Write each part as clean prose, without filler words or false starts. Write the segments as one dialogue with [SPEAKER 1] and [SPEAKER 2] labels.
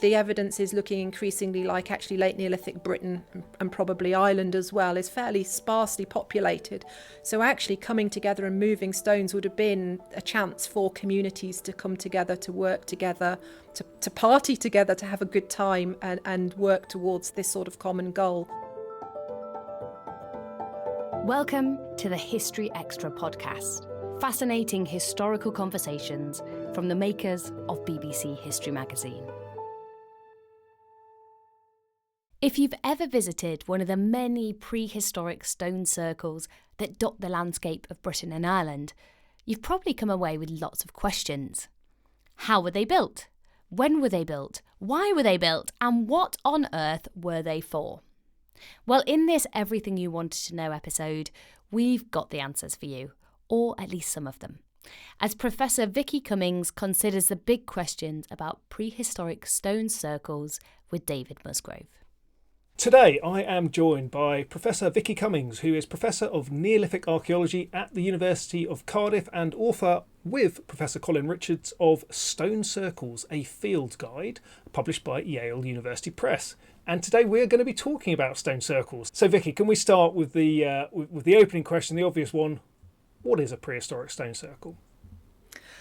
[SPEAKER 1] The evidence is looking increasingly like actually late Neolithic Britain and probably Ireland as well is fairly sparsely populated. So actually coming together and moving stones would have been a chance for communities to come together, to work together, to party together, to have a good time and work towards this sort of common goal.
[SPEAKER 2] Welcome to the History Extra Podcast. Fascinating historical conversations from the makers of BBC History Magazine. If you've ever visited one of the many prehistoric stone circles that dot the landscape of Britain and Ireland, you've probably come away with lots of questions. How were they built? When were they built? Why were they built? And what on earth were they for? Well, in this Everything You Wanted to Know episode, we've got the answers for you, or at least some of them, as Professor Vicki Cummings considers the big questions about prehistoric stone circles with David Musgrove.
[SPEAKER 3] Today I am joined by Professor Vicki Cummings, who is Professor of Neolithic Archaeology at the University of Cardiff and author with Professor Colin Richards of Stone Circles, a Field Guide, published by Yale University Press. And today we're going to be talking about stone circles. So Vicki, can we start with the opening question, the obvious one? What is a prehistoric stone circle?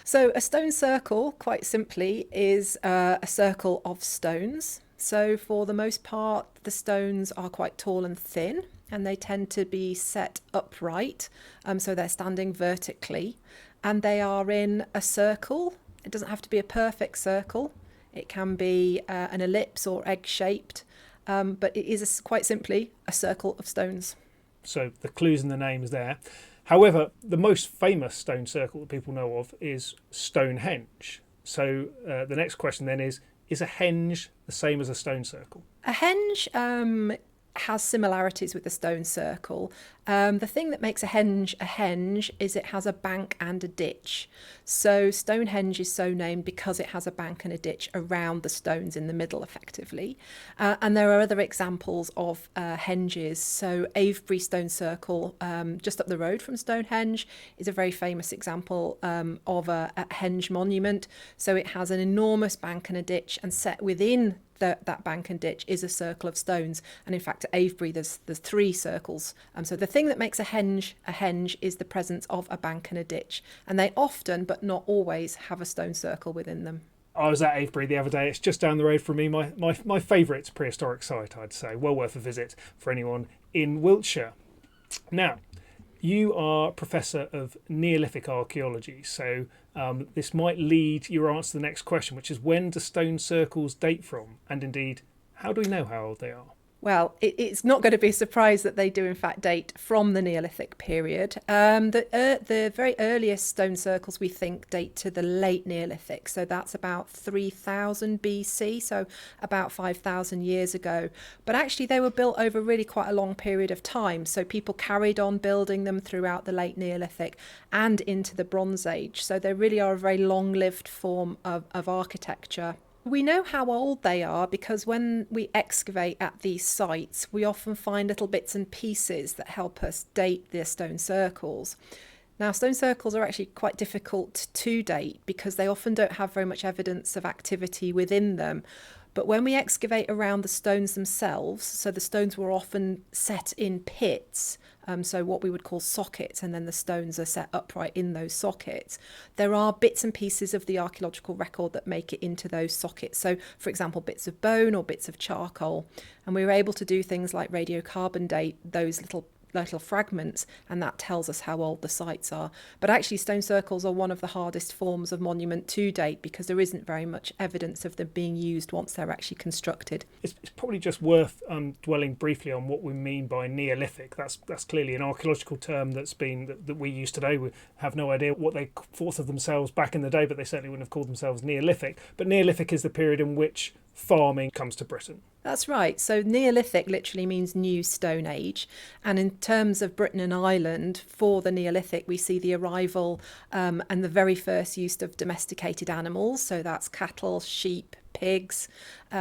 [SPEAKER 1] So a stone circle, quite simply, is a circle of stones. So for the most part, the stones are quite tall and thin, and they tend to be set upright, so they're standing vertically, and they are in a circle. It doesn't have to be a perfect circle. It can be an ellipse or egg-shaped, but it is quite simply a circle of stones. So
[SPEAKER 3] the clues in the name is there. However, the most famous stone circle that people know of is Stonehenge. So the next question then is a henge the same as a stone circle?
[SPEAKER 1] A henge has similarities with the stone circle. The thing that makes a henge is it has a bank and a ditch. So Stonehenge is so named because it has a bank and a ditch around the stones in the middle, effectively. And there are other examples of henges. So Avebury Stone Circle, just up the road from Stonehenge, is a very famous example of a henge monument. So it has an enormous bank and a ditch, and set within that bank and ditch is a circle of stones. And in fact, at Avebury, there's three circles. So the thing that makes a henge is the presence of a bank and a ditch. And they often, but not always, have a stone circle within them.
[SPEAKER 3] I was at Avebury the other day. It's just down the road from me. My favourite prehistoric site, I'd say. Well worth a visit for anyone in Wiltshire. Now, you are Professor of Neolithic Archaeology, so this might lead your answer to the next question, which is when do stone circles date from? And indeed, how do we know how old they are?
[SPEAKER 1] Well, it's not going to be a surprise that they do in fact date from the Neolithic period. The very earliest stone circles we think date to the late Neolithic, so that's about 3000 BC, so about 5,000 years ago. But actually they were built over really quite a long period of time, so people carried on building them throughout the late Neolithic and into the Bronze Age. So they really are a very long-lived form of architecture. We know how old they are because when we excavate at these sites, we often find little bits and pieces that help us date their stone circles. Now, stone circles are actually quite difficult to date because they often don't have very much evidence of activity within them. But when we excavate around the stones themselves, so the stones were often set in pits, so what we would call sockets, and then the stones are set upright in those sockets. There are bits and pieces of the archaeological record that make it into those sockets. So, for example, bits of bone or bits of charcoal. And we were able to do things like radiocarbon date those little fragments, and that tells us how old the sites are. But actually stone circles are one of the hardest forms of monument to date because there isn't very much evidence of them being used once they're actually constructed.
[SPEAKER 3] It's probably just worth dwelling briefly on what we mean by Neolithic. That's clearly an archaeological term that we use today. We have no idea what they thought of themselves back in the day, but they certainly wouldn't have called themselves Neolithic. But Neolithic is the period in which farming comes to Britain.
[SPEAKER 1] That's right. So Neolithic literally means New Stone Age. And in terms of Britain and Ireland, for the Neolithic, we see the arrival and the very first use of domesticated animals. So that's cattle, sheep, pigs.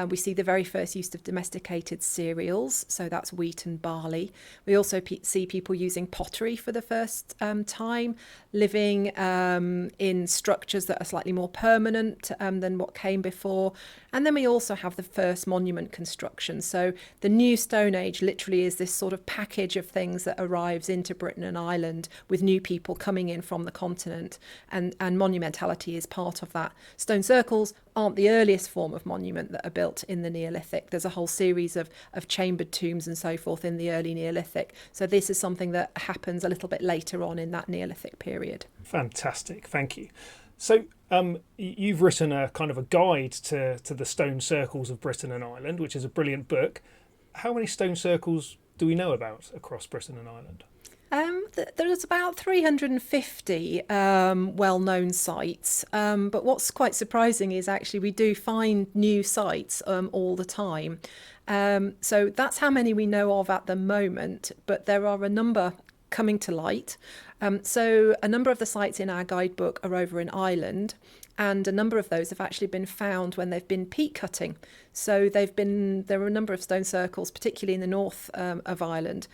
[SPEAKER 1] We see the very first use of domesticated cereals, so that's wheat and barley. We also see people using pottery for the first time, living in structures that are slightly more permanent than what came before. And then we also have the first monument construction. So the New Stone Age literally is this sort of package of things that arrives into Britain and Ireland with new people coming in from the continent, and monumentality is part of that. Stone circles aren't the earliest form of monument that are built in the Neolithic. There's a whole series of chambered tombs and so forth in the early Neolithic. So this is something that happens a little bit later on in that Neolithic period.
[SPEAKER 3] Fantastic, thank you. So you've written a kind of a guide to the stone circles of Britain and Ireland, which is a brilliant book. How many stone circles do we know about across Britain and Ireland?
[SPEAKER 1] There's about 350 well-known sites, but what's quite surprising is actually we do find new sites all the time. So that's how many we know of at the moment, but there are a number coming to light. So a number of the sites in our guidebook are over in Ireland, and a number of those have actually been found when they've been peat cutting. So there are a number of stone circles, particularly in the north of Ireland,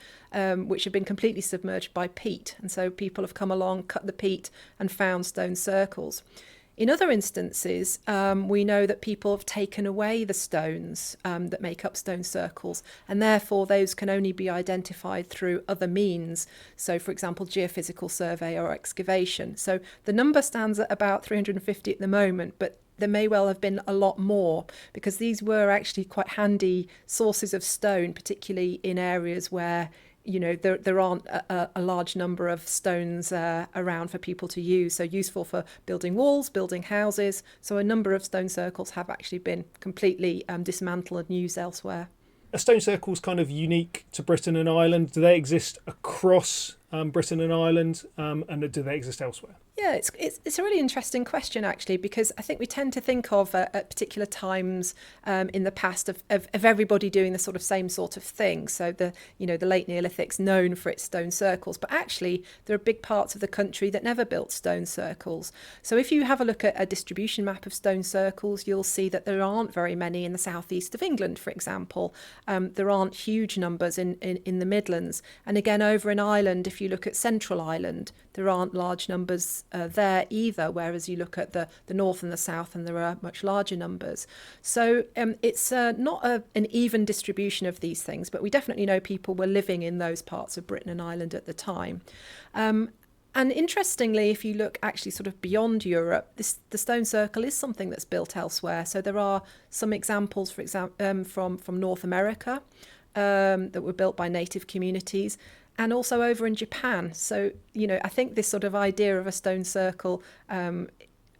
[SPEAKER 1] which have been completely submerged by peat. And so people have come along, cut the peat and found stone circles. In other instances, we know that people have taken away the stones that make up stone circles, and therefore those can only be identified through other means. So, for example, geophysical survey or excavation. So the number stands at about 350 at the moment, but there may well have been a lot more, because these were actually quite handy sources of stone, particularly in areas where there aren't a large number of stones around for people to use, so useful for building walls, building houses. So a number of stone circles have actually been completely dismantled and used elsewhere.
[SPEAKER 3] Are stone circles kind of unique to Britain and Ireland? Do they exist across Britain and Ireland, and do they exist elsewhere?
[SPEAKER 1] Yeah, it's a really interesting question, actually, because I think we tend to think of at particular times in the past of everybody doing the same sort of thing. So the late Neolithic's known for its stone circles, but actually there are big parts of the country that never built stone circles. So if you have a look at a distribution map of stone circles, you'll see that there aren't very many in the southeast of England, for example. There aren't huge numbers in the Midlands. And again, over in Ireland, if you look at Central Ireland, there aren't large numbers there either, whereas you look at the north and the south and there are much larger numbers. So it's not an even distribution of these things, but we definitely know people were living in those parts of Britain and Ireland at the time. And interestingly, if you look actually sort of beyond Europe, the stone circle is something that's built elsewhere. So there are some examples, for example, from North America that were built by native communities, and also over in Japan. So, I think this sort of idea of a stone circle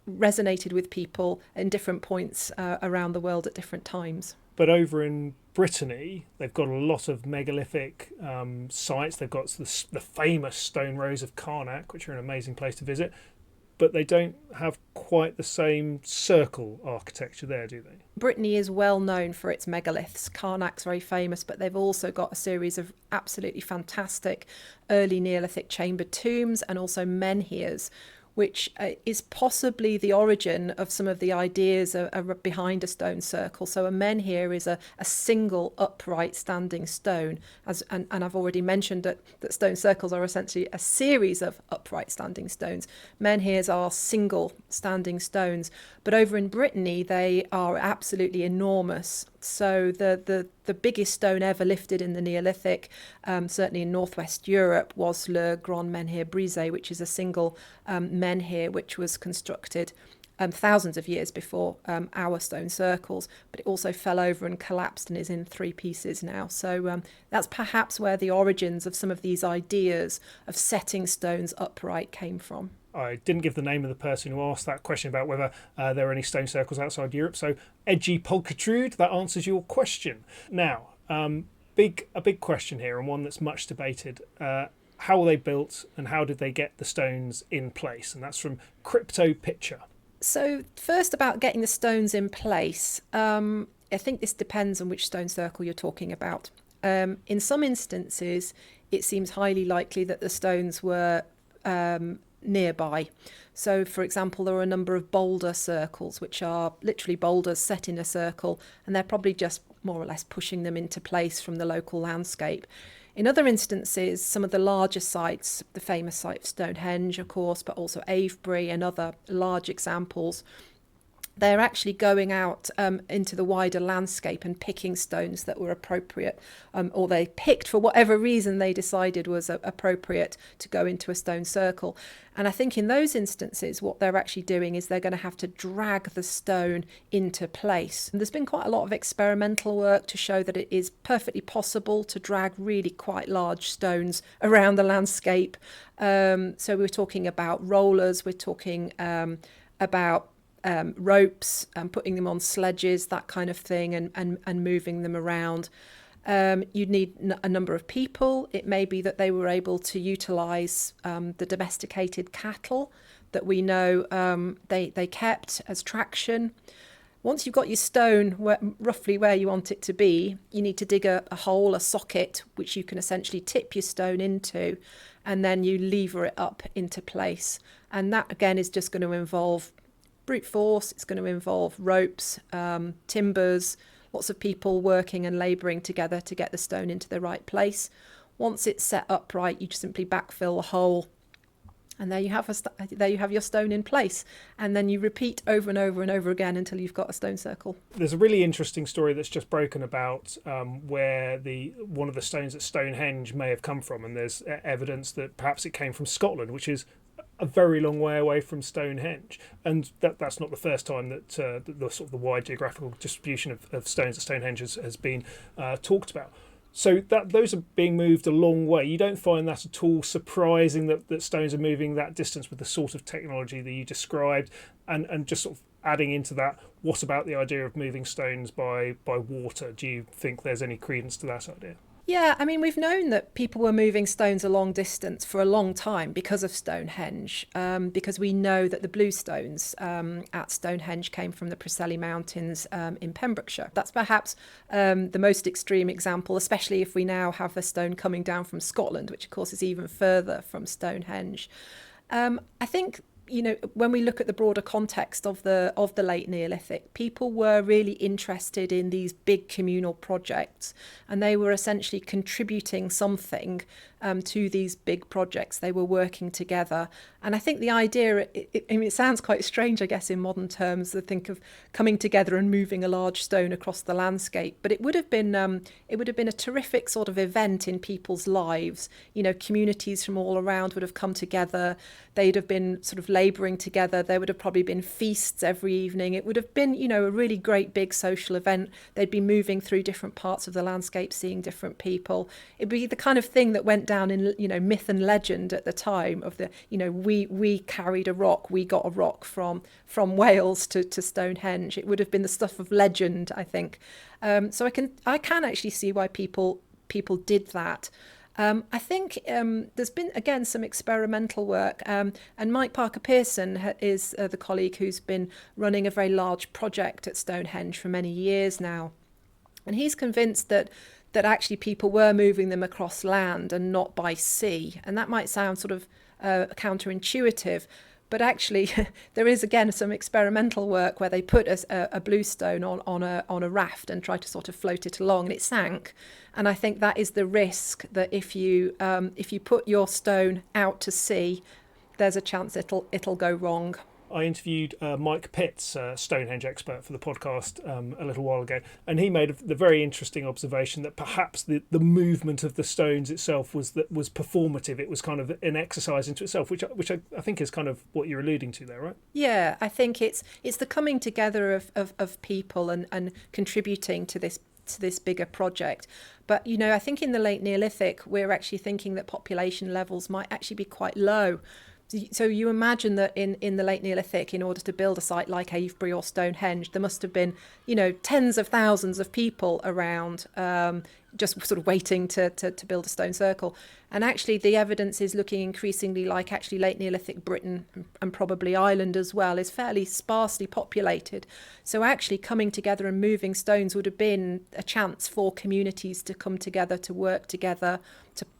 [SPEAKER 1] resonated with people in different points around the world at different times.
[SPEAKER 3] But over in Brittany, they've got a lot of megalithic sites. They've got the famous stone rows of Carnac, which are an amazing place to visit. But they don't have quite the same circle architecture there, do they?
[SPEAKER 1] Brittany is well known for its megaliths. Carnac's very famous, but they've also got a series of absolutely fantastic early Neolithic chambered tombs and also menhirs, which is possibly the origin of some of the ideas behind a stone circle. So a menhir is a single upright standing stone, and I've already mentioned that stone circles are essentially a series of upright standing stones. Menhirs are single standing stones, but over in Brittany they are absolutely enormous. So the biggest stone ever lifted in the Neolithic, certainly in northwest Europe, was Le Grand Menhir Brisé, which is a single menhir which was constructed thousands of years before our stone circles, but it also fell over and collapsed and is in 3 pieces now. So that's perhaps where the origins of some of these ideas of setting stones upright came from.
[SPEAKER 3] I didn't give the name of the person who asked that question about whether there are any stone circles outside Europe. So, Edgy Polkatrude, that answers your question. Now, a big question here, and one that's much debated. How were they built, and how did they get the stones in place? And that's from Crypto Picture.
[SPEAKER 1] So, first about getting the stones in place. I think this depends on which stone circle you're talking about. In some instances, it seems highly likely that the stones were nearby. So, for example, there are a number of boulder circles, which are literally boulders set in a circle, and they're probably just more or less pushing them into place from the local landscape. In other instances, some of the larger sites, the famous site of Stonehenge, of course, but also Avebury and other large examples, they're actually going out into the wider landscape and picking stones that were appropriate, or they picked for whatever reason they decided was appropriate to go into a stone circle. And I think in those instances, what they're actually doing is they're going to have to drag the stone into place. And there's been quite a lot of experimental work to show that it is perfectly possible to drag really quite large stones around the landscape. So we're talking about rollers, we're talking about ropes, putting them on sledges, that kind of thing, and moving them around. You'd need a number of people. It may be that they were able to utilise the domesticated cattle that we know they kept as traction. Once you've got your stone roughly where you want it to be, you need to dig a hole, a socket, which you can essentially tip your stone into, and then you lever it up into place. And that, again, is just going to involve brute force. It's going to involve ropes, timbers, lots of people working and labouring together to get the stone into the right place. Once it's set upright, you just simply backfill the hole, and there you have your stone in place. And then you repeat over and over and over again until you've got a stone circle.
[SPEAKER 3] There's a really interesting story that's just broken about where one of the stones at Stonehenge may have come from, and there's evidence that perhaps it came from Scotland, which is a very long way away from Stonehenge, and that's not the first time that the sort of the wide geographical distribution of stones at Stonehenge has been talked about. So that those are being moved a long way. You don't find that at all surprising that stones are moving that distance with the sort of technology that you described, and just sort of adding into that, what about the idea of moving stones by water? Do you think there's any credence to that idea?
[SPEAKER 1] Yeah, I mean, we've known that people were moving stones a long distance for a long time because of Stonehenge, because we know that the blue stones at Stonehenge came from the Preseli Mountains in Pembrokeshire. That's perhaps the most extreme example, especially if we now have a stone coming down from Scotland, which of course is even further from Stonehenge. I think, you know, when we look at the broader context of the late Neolithic, people were really interested in these big communal projects, and they were essentially contributing something to these big projects. They were working together. And I think the idea, it sounds quite strange, I guess, in modern terms, to think of coming together and moving a large stone across the landscape. But it would have been a terrific sort of event in people's lives. You know, communities from all around would have come together. They'd have been sort of labouring together. There would have probably been feasts every evening. It would have been, you know, a really great big social event. They'd be moving through different parts of the landscape, seeing different people. It'd be the kind of thing that went down in, you know, myth and legend at the time of the, you know, we carried a rock, we got a rock from Wales to Stonehenge. It would have been the stuff of legend, I think. So I can actually see why people did that. I think there's been, again, some experimental work, and Mike Parker-Pearson is the colleague who's been running a very large project at Stonehenge for many years now. And he's convinced that actually people were moving them across land and not by sea. And that might sound sort of counterintuitive, but actually there is, again, some experimental work where they put a blue stone on a raft and try to sort of float it along, and it sank. And I think that is the risk, that if you put your stone out to sea, there's a chance it'll go wrong.
[SPEAKER 3] I interviewed Mike Pitts, Stonehenge expert, for the podcast a little while ago, and he made the very interesting observation that perhaps the movement of the stones itself was performative. It was kind of an exercise into itself, which I think is kind of what you're alluding to there, right?
[SPEAKER 1] Yeah, I think it's the coming together of people and contributing to this bigger project. But, you know, I think in the late Neolithic, we're actually thinking that population levels might actually be quite low. So you imagine that in the late Neolithic, in order to build a site like Avebury or Stonehenge, there must have been, you know, tens of thousands of people around. just sort of waiting to build a stone circle. And actually the evidence is looking increasingly like actually late Neolithic Britain and probably Ireland as well is fairly sparsely populated. So actually coming together and moving stones would have been a chance for communities to come together, to work together,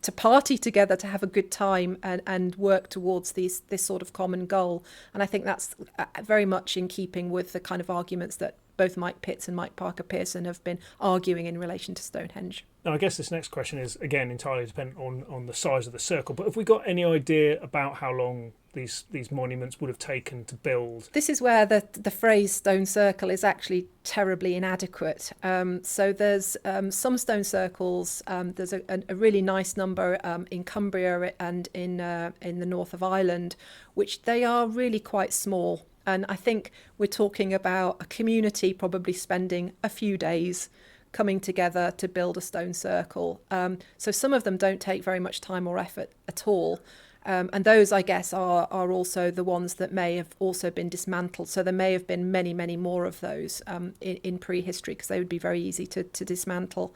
[SPEAKER 1] to party together, to have a good time and work towards this sort of common goal. And I think that's very much in keeping with the kind of arguments that both Mike Pitts and Mike Parker Pearson have been arguing in relation to Stonehenge.
[SPEAKER 3] Now, I guess this next question is, again, entirely dependent on the size of the circle, but have we got any idea about how long these monuments would have taken to build?
[SPEAKER 1] This is where the phrase stone circle is actually terribly inadequate. So there's some stone circles, there's a really nice number in Cumbria and in the north of Ireland, which they are really quite small. And I think we're talking about a community probably spending a few days coming together to build a stone circle. So some of them don't take very much time or effort at all. And those, I guess, are also the ones that may have also been dismantled. So there may have been many, many more of those in prehistory because they would be very easy to dismantle.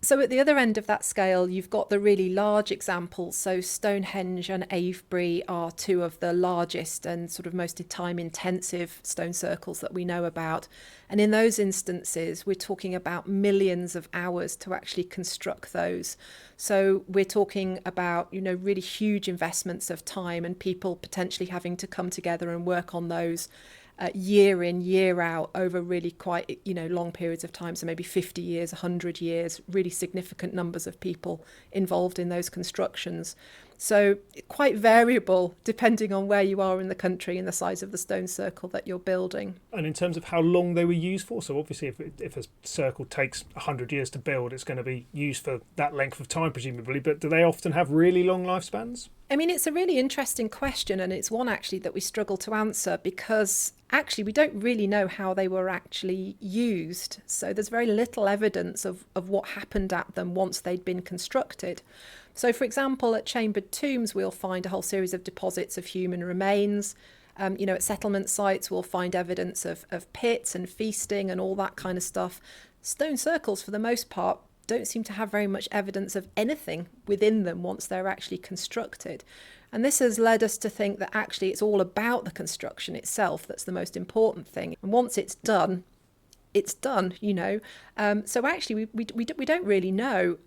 [SPEAKER 1] So at the other end of that scale, you've got the really large examples. So Stonehenge and Avebury are two of the largest and sort of most time-intensive stone circles that we know about. And in those instances, we're talking about millions of hours to actually construct those. So we're talking about, really huge investments of time and people potentially having to come together and work on those year in, year out over really quite, long periods of time. So maybe 50 years, 100 years, really significant numbers of people involved in those constructions. So quite variable depending on where you are in the country and the size of the stone circle that you're building.
[SPEAKER 3] And in terms of how long they were used for, so obviously if a circle takes 100 years to build, it's going to be used for that length of time presumably, but do they often have really long lifespans?
[SPEAKER 1] I mean, it's a really interesting question, and it's one actually that we struggle to answer because actually we don't really know how they were actually used. So there's very little evidence of what happened at them once they'd been constructed. So, for example, at chambered tombs, we'll find a whole series of deposits of human remains. At settlement sites, we'll find evidence of pits and feasting and all that kind of stuff. Stone circles, for the most part, don't seem to have very much evidence of anything within them once they're actually constructed. And this has led us to think that actually it's all about the construction itself that's the most important thing. And once it's done, So actually, we don't really know.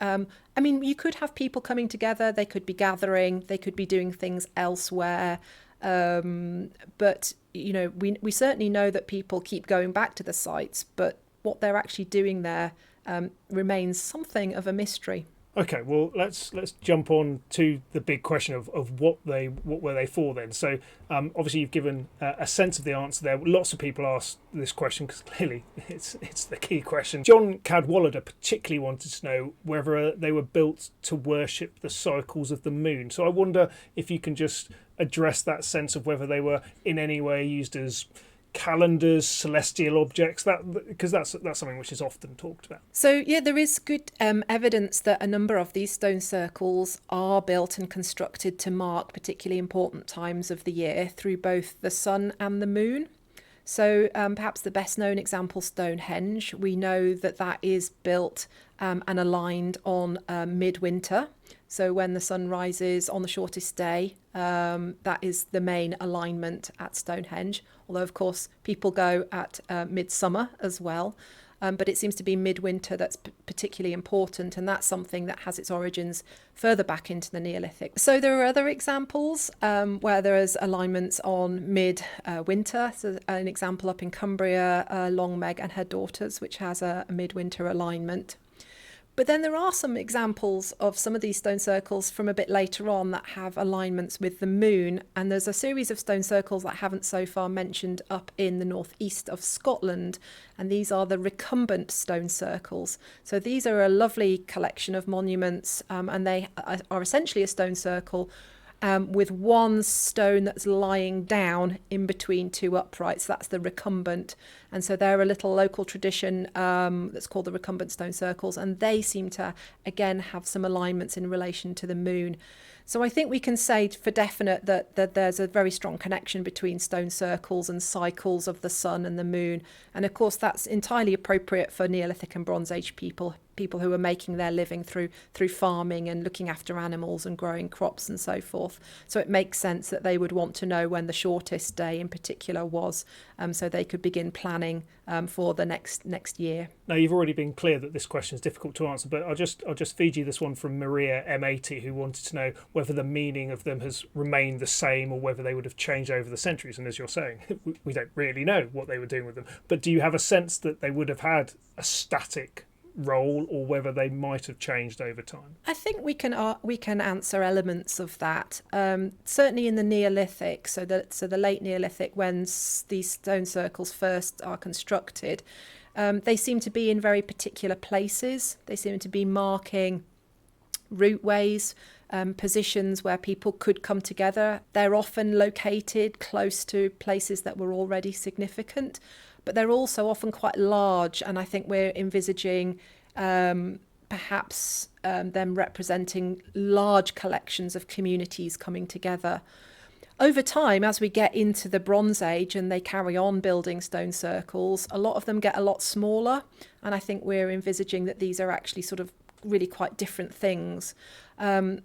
[SPEAKER 1] You could have people coming together. They could be gathering. They could be doing things elsewhere. But we certainly know that people keep going back to the sites. But what they're actually doing there remains something of a mystery.
[SPEAKER 3] Okay, well, let's jump on to the big question of what were they for then. So obviously you've given a sense of the answer there. Lots of people ask this question because clearly it's the key question. John Cadwallader particularly wanted to know whether they were built to worship the cycles of the moon. So I wonder if you can just address that sense of whether they were in any way used as calendars, celestial objects, because that's something which is often talked about.
[SPEAKER 1] So yeah, there is good evidence that a number of these stone circles are built and constructed to mark particularly important times of the year through both the sun and the moon. So perhaps the best known example, Stonehenge, we know that is built and aligned on midwinter. So when the sun rises on the shortest day, that is the main alignment at Stonehenge. Although, of course, people go at midsummer as well. But it seems to be midwinter that's particularly important, and that's something that has its origins further back into the Neolithic. So there are other examples where there is alignments on mid-winter. So an example up in Cumbria, Longmeg and her daughters, which has a midwinter alignment. But then there are some examples of some of these stone circles from a bit later on that have alignments with the moon. And there's a series of stone circles that I haven't so far mentioned up in the northeast of Scotland. And these are the recumbent stone circles. So these are a lovely collection of monuments and they are essentially a stone circle with one stone that's lying down in between two uprights. That's the recumbent. And so they're a little local tradition that's called the recumbent stone circles. And they seem to, again, have some alignments in relation to the moon. So I think we can say for definite that there's a very strong connection between stone circles and cycles of the sun and the moon. And of course, that's entirely appropriate for Neolithic and Bronze Age people people who were making their living through farming and looking after animals and growing crops and so forth. So it makes sense that they would want to know when the shortest day in particular was, so they could begin planning for the next year.
[SPEAKER 3] Now, you've already been clear that this question is difficult to answer, but I'll just feed you this one from Maria M80, who wanted to know whether the meaning of them has remained the same or whether they would have changed over the centuries. And as you're saying, we don't really know what they were doing with them. But do you have a sense that they would have had a static role or whether they might have changed over time?
[SPEAKER 1] I think we can answer elements of that. Certainly in the Neolithic, so the late Neolithic, when these stone circles first are constructed, they seem to be in very particular places. They seem to be marking routeways, positions where people could come together. They're often located close to places that were already significant, but they're also often quite large, and I think we're envisaging perhaps them representing large collections of communities coming together. Over time, as we get into the Bronze Age and they carry on building stone circles, a lot of them get a lot smaller, and I think we're envisaging that these are actually sort of really quite different things.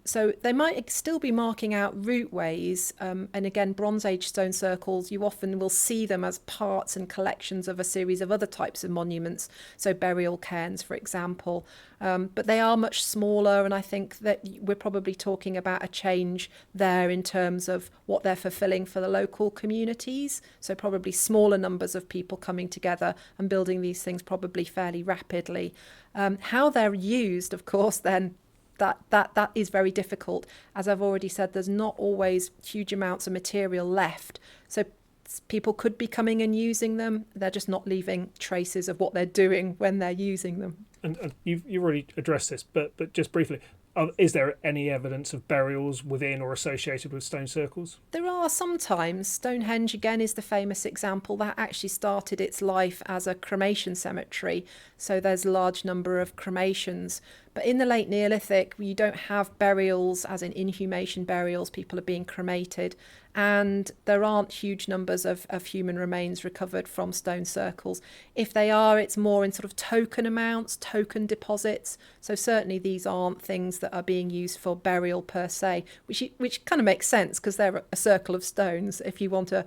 [SPEAKER 1] So they might still be marking out routeways, and again, Bronze Age stone circles, you often will see them as parts and collections of a series of other types of monuments, so burial cairns, for example. But they are much smaller, and I think that we're probably talking about a change there in terms of what they're fulfilling for the local communities. So probably smaller numbers of people coming together and building these things probably fairly rapidly. How they're used, of course, then that is very difficult. As I've already said, there's not always huge amounts of material left. So people could be coming and using them. They're just not leaving traces of what they're doing when they're using them.
[SPEAKER 3] And you've already addressed this, but just briefly, is there any evidence of burials within or associated with stone circles?
[SPEAKER 1] There are sometimes. Stonehenge, again, is the famous example. That actually started its life as a cremation cemetery, so there's a large number of cremations. But in the late Neolithic, you don't have burials, as in inhumation burials, people are being cremated, and there aren't huge numbers of human remains recovered from stone circles. If they are, it's more in sort of token amounts, token deposits. So certainly these aren't things that are being used for burial per se, which kind of makes sense because they're a circle of stones. If you want a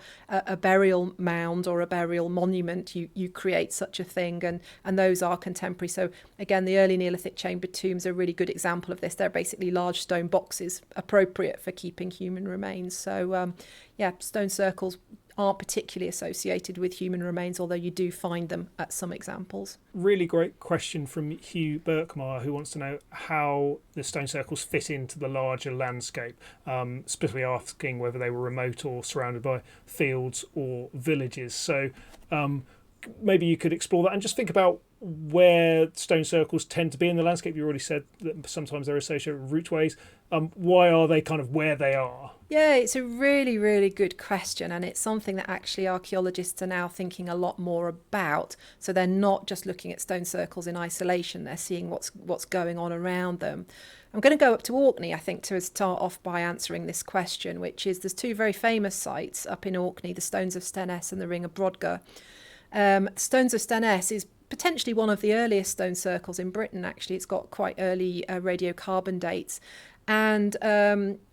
[SPEAKER 1] burial mound or a burial monument, you create such a thing, and those are contemporary. So again, the early Neolithic chamber tombs are a really good example of this. They're basically large stone boxes appropriate for keeping human remains. So stone circles aren't particularly associated with human remains, although you do find them at some examples.
[SPEAKER 3] Really great question from Hugh Birkmeyer, who wants to know how the stone circles fit into the larger landscape, specifically asking whether they were remote or surrounded by fields or villages. So maybe you could explore that and just think about where stone circles tend to be in the landscape. You already said that sometimes they're associated with routeways. Why are they kind of where they are?
[SPEAKER 1] Yeah, it's a really, really good question, and it's something that actually archaeologists are now thinking a lot more about. So they're not just looking at stone circles in isolation, they're seeing what's going on around them. I'm going to go up to Orkney, I think, to start off by answering this question, which is there's two very famous sites up in Orkney, the Stones of Stenness and the Ring of Brodgar. Stones of Stenness is potentially one of the earliest stone circles in Britain, actually. It's got quite early radiocarbon dates. And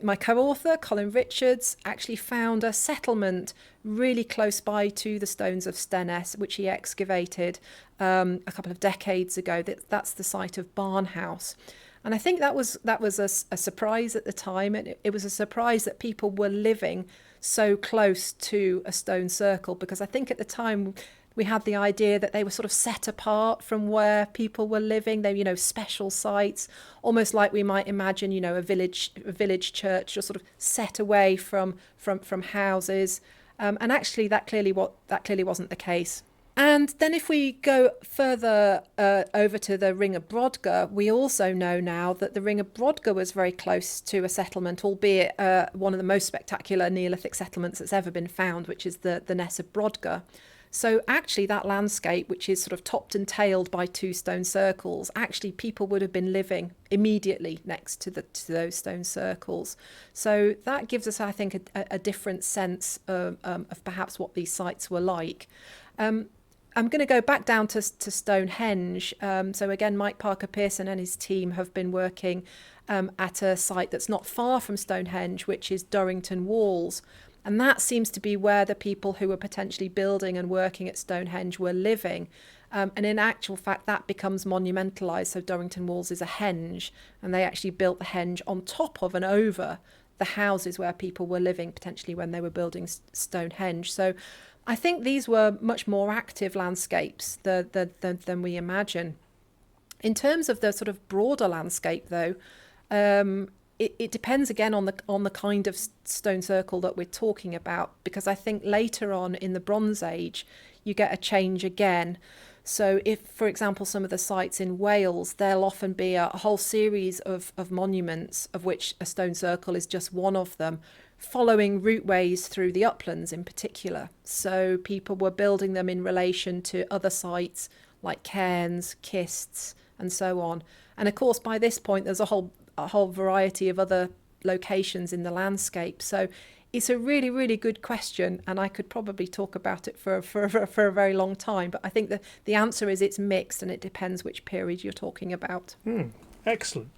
[SPEAKER 1] my co-author, Colin Richards, actually found a settlement really close by to the Stones of Stenness, which he excavated a couple of decades ago. That's the site of Barnhouse. And I think that was a surprise at the time. And it was a surprise that people were living so close to a stone circle, because I think at the time we had the idea that they were sort of set apart from where people were living. They, special sites, almost like we might imagine, a village church, just sort of set away from houses. And actually, that clearly wasn't the case. And then if we go further over to the Ring of Brodgar, we also know now that the Ring of Brodgar was very close to a settlement, albeit one of the most spectacular Neolithic settlements that's ever been found, which is the Ness of Brodgar. So actually that landscape, which is sort of topped and tailed by two stone circles, actually people would have been living immediately next to those stone circles. So that gives us, I think, a different sense of perhaps what these sites were like. I'm going to go back down to Stonehenge. So again, Mike Parker Pearson and his team have been working at a site that's not far from Stonehenge, which is Durrington Walls. And that seems to be where the people who were potentially building and working at Stonehenge were living. And in actual fact, that becomes monumentalised. So Durrington Walls is a henge, and they actually built the henge on top of and over the houses where people were living, potentially when they were building Stonehenge. So I think these were much more active landscapes than we imagine. In terms of the sort of broader landscape, though, it depends again on the kind of stone circle that we're talking about, because I think later on in the Bronze Age you get a change again. So if, for example, some of the sites in Wales, there'll often be a whole series of monuments, of which a stone circle is just one of them, following routeways through the uplands in particular. So people were building them in relation to other sites like cairns, kists, and so on. And of course, by this point, there's a whole variety of other locations in the landscape. So it's a really, really good question, and I could probably talk about it for a very long time. But I think the answer is it's mixed, and it depends which period you're talking about.
[SPEAKER 3] Excellent.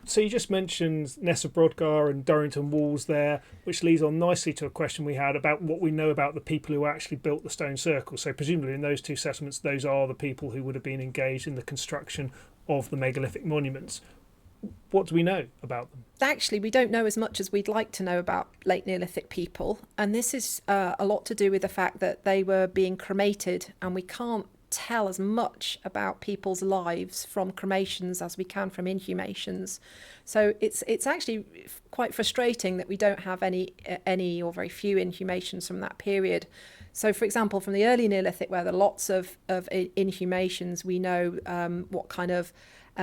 [SPEAKER 3] So you just mentioned Ness of Brodgar and Durrington Walls there, which leads on nicely to a question we had about what we know about the people who actually built the stone circle. So presumably in those two settlements, those are the people who would have been engaged in the construction of the megalithic monuments. What do we know about them?
[SPEAKER 1] Actually, we don't know as much as we'd like to know about late Neolithic people. And this is a lot to do with the fact that they were being cremated, and we can't tell as much about people's lives from cremations as we can from inhumations. So it's actually quite frustrating that we don't have any or very few inhumations from that period. So, for example, from the early Neolithic, where there are lots of inhumations, we know what kind of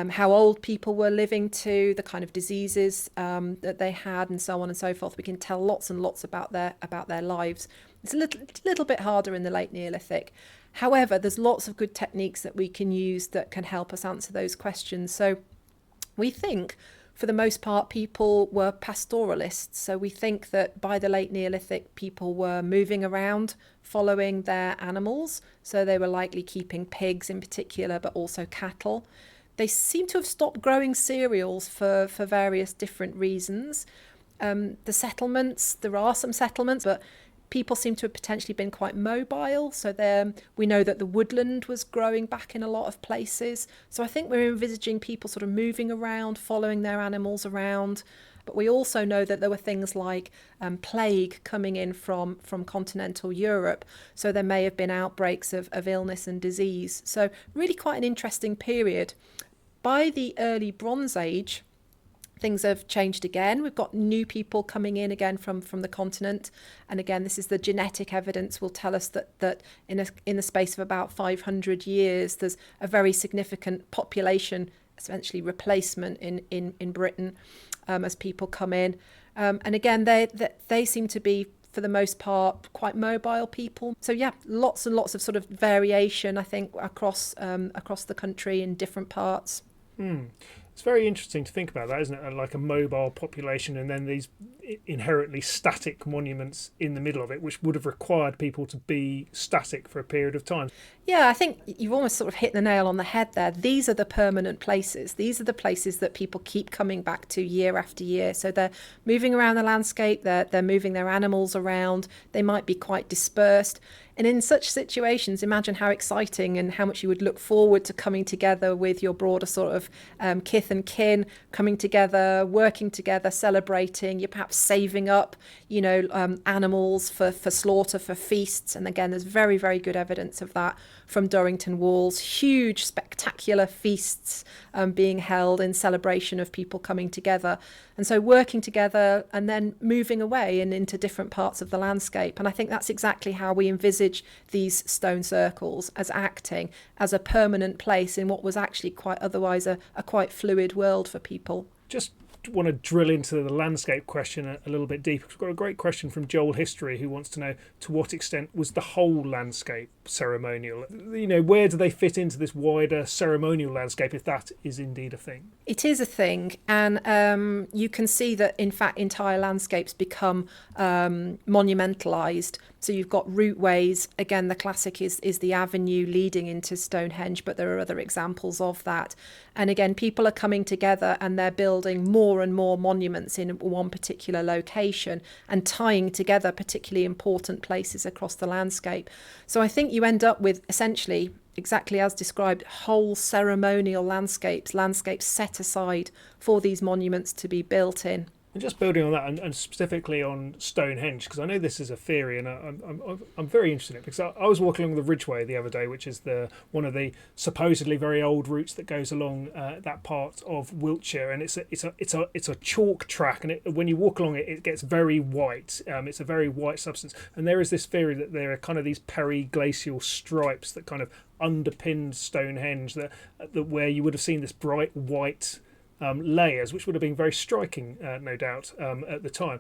[SPEAKER 1] how old people were living to, the kind of diseases that they had, and so on and so forth. We can tell lots and lots about their lives. It's a little bit harder in the late Neolithic. However, there's lots of good techniques that we can use that can help us answer those questions. So we think, for the most part, people were pastoralists. So we think that by the late Neolithic, people were moving around, following their animals. So they were likely keeping pigs in particular, but also cattle. They seem to have stopped growing cereals for various different reasons. The settlements, there are some settlements, but people seem to have potentially been quite mobile. So we know that the woodland was growing back in a lot of places. So I think we're envisaging people sort of moving around, following their animals around. But we also know that there were things like plague coming in from continental Europe. So there may have been outbreaks of illness and disease. So really quite an interesting period. By the early Bronze Age, things have changed again. We've got new people coming in again from the continent. And again, this is the genetic evidence will tell us that in the space of about 500 years, there's a very significant population, essentially replacement in Britain as people come in. And again, they seem to be, for the most part, quite mobile people. So yeah, lots and lots of sort of variation, I think, across the country in different parts.
[SPEAKER 3] It's very interesting to think about that, isn't it? Like a mobile population, and then these inherently static monuments in the middle of it, which would have required people to be static for a period of time.
[SPEAKER 1] Yeah, I think you've almost sort of hit the nail on the head there. These are the permanent places. These are the places that people keep coming back to year after year. So they're moving around the landscape, they're moving their animals around, they might be quite dispersed. And in such situations, imagine how exciting and how much you would look forward to coming together with your broader sort of kith and kin, coming together, working together, celebrating. You're perhaps saving up, animals for slaughter, for feasts. And again, there's very, very good evidence of that from Durrington Walls. Huge, spectacular feasts being held in celebration of people coming together. And so working together and then moving away and into different parts of the landscape. And I think that's exactly how we envisage these stone circles, as acting as a permanent place in what was actually quite otherwise a quite fluid world for people.
[SPEAKER 3] Just want to drill into the landscape question a little bit deeper. We've got a great question from Joel History, who wants to know, to what extent was the whole landscape ceremonial? Where do they fit into this wider ceremonial landscape, if that is indeed a thing?
[SPEAKER 1] It is a thing, and you can see that, in fact, entire landscapes become monumentalised So you've got routeways. Again, the classic is the avenue leading into Stonehenge, but there are other examples of that. And again, people are coming together and they're building more and more monuments in one particular location and tying together particularly important places across the landscape. So I think you end up with essentially, exactly as described, whole ceremonial landscapes set aside for these monuments to be built in.
[SPEAKER 3] And just building on that, and specifically on Stonehenge, because I know this is a theory, and I'm very interested in it, because I was walking along the Ridgeway the other day, which is one of the supposedly very old routes that goes along that part of Wiltshire, and it's a chalk track, and when you walk along it, it gets very white. It's a very white substance, and there is this theory that there are kind of these periglacial stripes that kind of underpin Stonehenge, that where you would have seen this bright white layers, which would have been very striking, no doubt, at the time.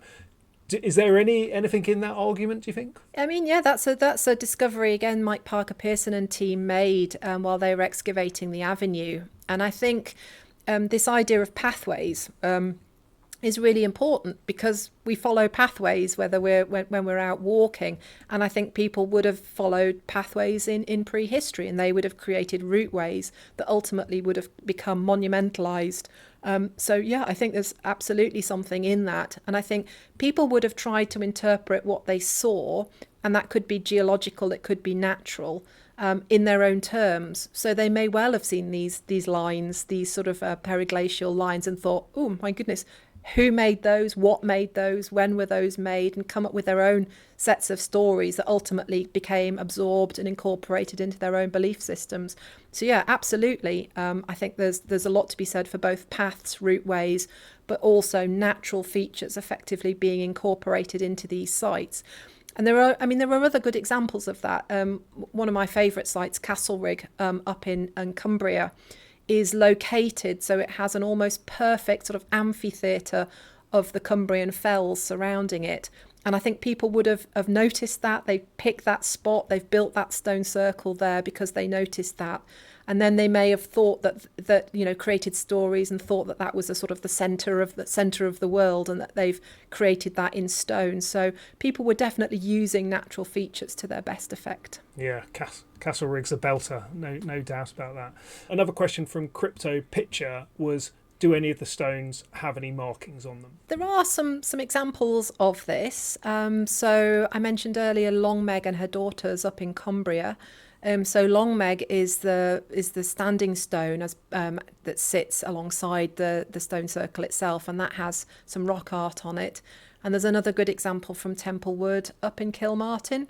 [SPEAKER 3] Is there anything in that argument, do you think?
[SPEAKER 1] I mean, yeah, that's a discovery, again, Mike Parker Pearson and team made while they were excavating the avenue. And I think this idea of pathways is really important, because we follow pathways when we're out walking, and I think people would have followed pathways in prehistory, and they would have created routeways that ultimately would have become monumentalized. So yeah, I think there's absolutely something in that, and I think people would have tried to interpret what they saw, and that could be geological, it could be natural, in their own terms. So they may well have seen these lines, these sort of periglacial lines, and thought, oh my goodness, who made those, what made those, when were those made, and come up with their own sets of stories that ultimately became absorbed and incorporated into their own belief systems. So yeah, absolutely. I think there's a lot to be said for both paths, routeways, but also natural features effectively being incorporated into these sites. And there are other good examples of that. One of my favourite sites, Castlerigg, up in Cumbria, is located so it has an almost perfect sort of amphitheatre of the Cumbrian fells surrounding it. And I think people would have noticed that. They picked that spot, they've built that stone circle there because they noticed that. And then they may have thought that created stories and thought that was a sort of the centre of the world, and that they've created that in stone. So people were definitely using natural features to their best effect.
[SPEAKER 3] Yeah, Castlerig's a belter, no doubt about that. Another question from Crypto Pitcher was, do any of the stones have any markings on them? There
[SPEAKER 1] are some examples of this. So I mentioned earlier Longmeg and her daughters up in Cumbria. So Longmeg is the standing stone that sits alongside the stone circle itself, and that has some rock art on it. And there's another good example from Templewood up in Kilmartin.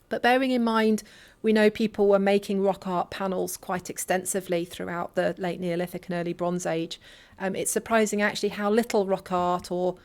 [SPEAKER 1] But bearing in mind, we know people were making rock art panels quite extensively throughout the late Neolithic and early Bronze Age. It's surprising actually how little rock art or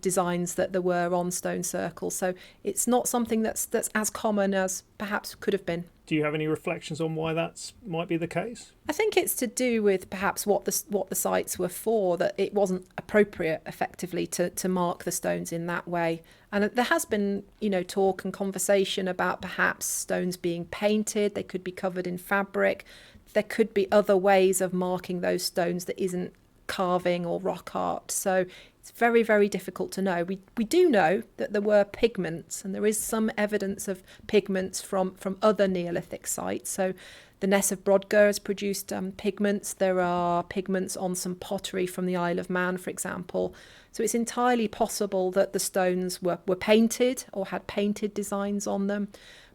[SPEAKER 1] designs that there were on stone circles. So it's not something that's as common as perhaps could have been.
[SPEAKER 3] Do you have any reflections on why that might be the case?
[SPEAKER 1] I think it's to do with perhaps what the sites were for, that it wasn't appropriate effectively to mark the stones in that way. And there has been, talk and conversation about perhaps stones being painted, they could be covered in fabric. There could be other ways of marking those stones that isn't carving or rock art. So it's very, very difficult to know. We do know that there were pigments, and there is some evidence of pigments from other Neolithic sites. So the Ness of Brodgar has produced pigments. There are pigments on some pottery from the Isle of Man, for example. So it's entirely possible that the stones were painted or had painted designs on them.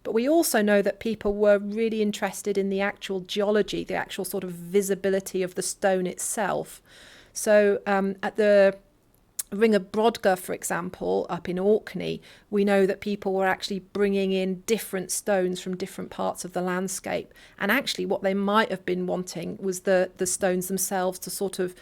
[SPEAKER 1] But we also know that people were really interested in the actual geology, the actual sort of visibility of the stone itself. So at the Ring of Brodgar, for example, up in Orkney, we know that people were actually bringing in different stones from different parts of the landscape. And actually what they might have been wanting was the stones themselves to sort of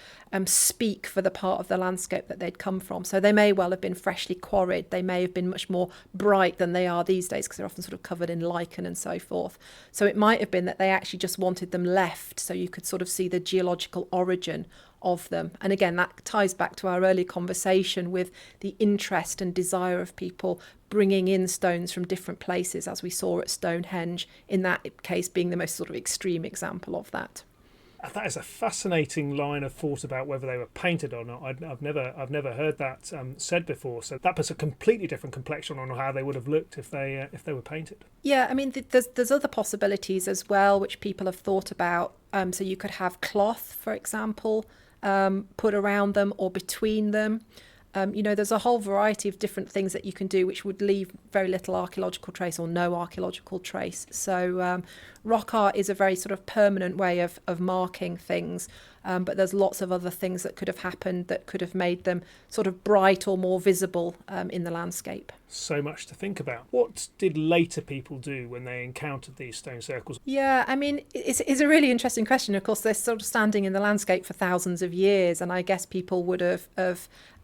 [SPEAKER 1] speak for the part of the landscape that they'd come from. So they may well have been freshly quarried. They may have been much more bright than they are these days, because they're often sort of covered in lichen and so forth. So it might have been that they actually just wanted them left so you could sort of see the geological origin of them. And again, that ties back to our early conversation with the interest and desire of people bringing in stones from different places, as we saw at Stonehenge, in that case being the most sort of extreme example of that.
[SPEAKER 3] That is a fascinating line of thought about whether they were painted or not. I've never heard that said before. So that puts a completely different complexion on how they would have looked if they were painted.
[SPEAKER 1] Yeah, I mean, there's other possibilities as well, which people have thought about. So you could have cloth, for example, put around them or between them. There's a whole variety of different things that you can do which would leave very little archaeological trace or no archaeological trace. So rock art is a very sort of permanent way of marking things, but there's lots of other things that could have happened that could have made them sort of bright or more visible in the landscape.
[SPEAKER 3] So much to think about. What did later people do when they encountered these stone circles?
[SPEAKER 1] Yeah, I mean, it's a really interesting question. Of course, they're sort of standing in the landscape for thousands of years, and I guess people would have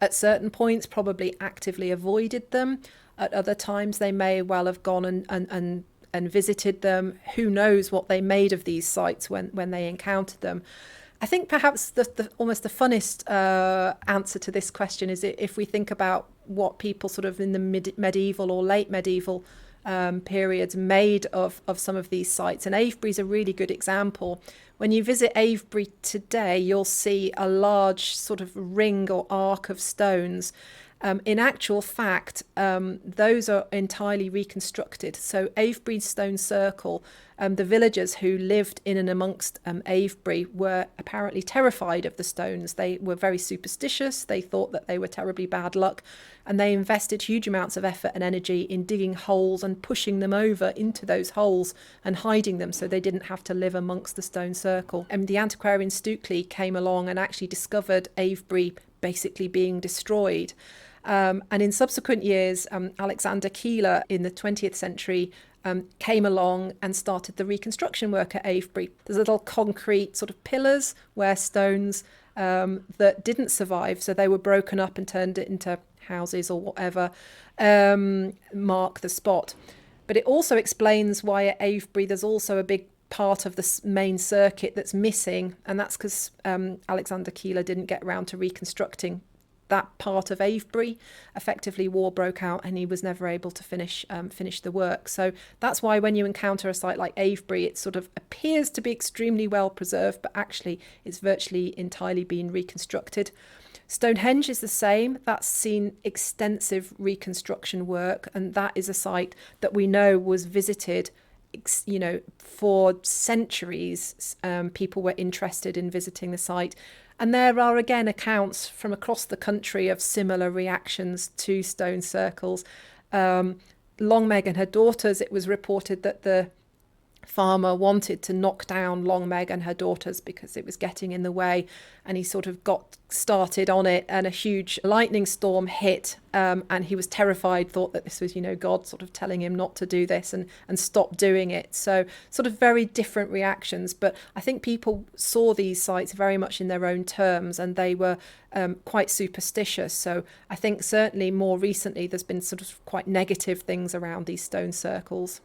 [SPEAKER 1] at certain points probably actively avoided them. At other times, they may well have gone and visited them. Who knows what they made of these sites when they encountered them. I think perhaps almost the funnest answer to this question is if we think about what people sort of in the medieval or late medieval periods made of some of these sites. And Avebury's a really good example. When you visit Avebury today, you'll see a large sort of ring or arc of stones. In actual fact, those are entirely reconstructed. So Avebury Stone Circle, the villagers who lived in and amongst Avebury were apparently terrified of the stones. They were very superstitious. They thought that they were terribly bad luck, and they invested huge amounts of effort and energy in digging holes and pushing them over into those holes and hiding them so they didn't have to live amongst the stone circle. And the antiquarian Stukely came along and actually discovered Avebury basically being destroyed. And in subsequent years, Alexander Keeler in the 20th century came along and started the reconstruction work at Avebury. There's little concrete sort of pillars where stones that didn't survive, so they were broken up and turned it into houses or whatever, mark the spot. But it also explains why at Avebury there's also a big part of the main circuit that's missing, and that's because Alexander Keeler didn't get around to reconstructing that part of Avebury. Effectively, war broke out and he was never able to finish the work. So that's why when you encounter a site like Avebury, it sort of appears to be extremely well preserved, but actually it's virtually entirely been reconstructed. Stonehenge is the same. That's seen extensive reconstruction work, and that is a site that we know was visited for centuries. People were interested in visiting the site. And there are, again, accounts from across the country of similar reactions to stone circles. Longmeg and her daughters, it was reported that the farmer wanted to knock down Longmeg and her daughters because it was getting in the way, and he sort of got started on it, and a huge lightning storm hit, and he was terrified, thought that this was, God sort of telling him not to do this and stop doing it. So sort of very different reactions, but I think people saw these sites very much in their own terms, and they were quite superstitious. So I think certainly more recently there's been sort of quite negative things around these stone circles.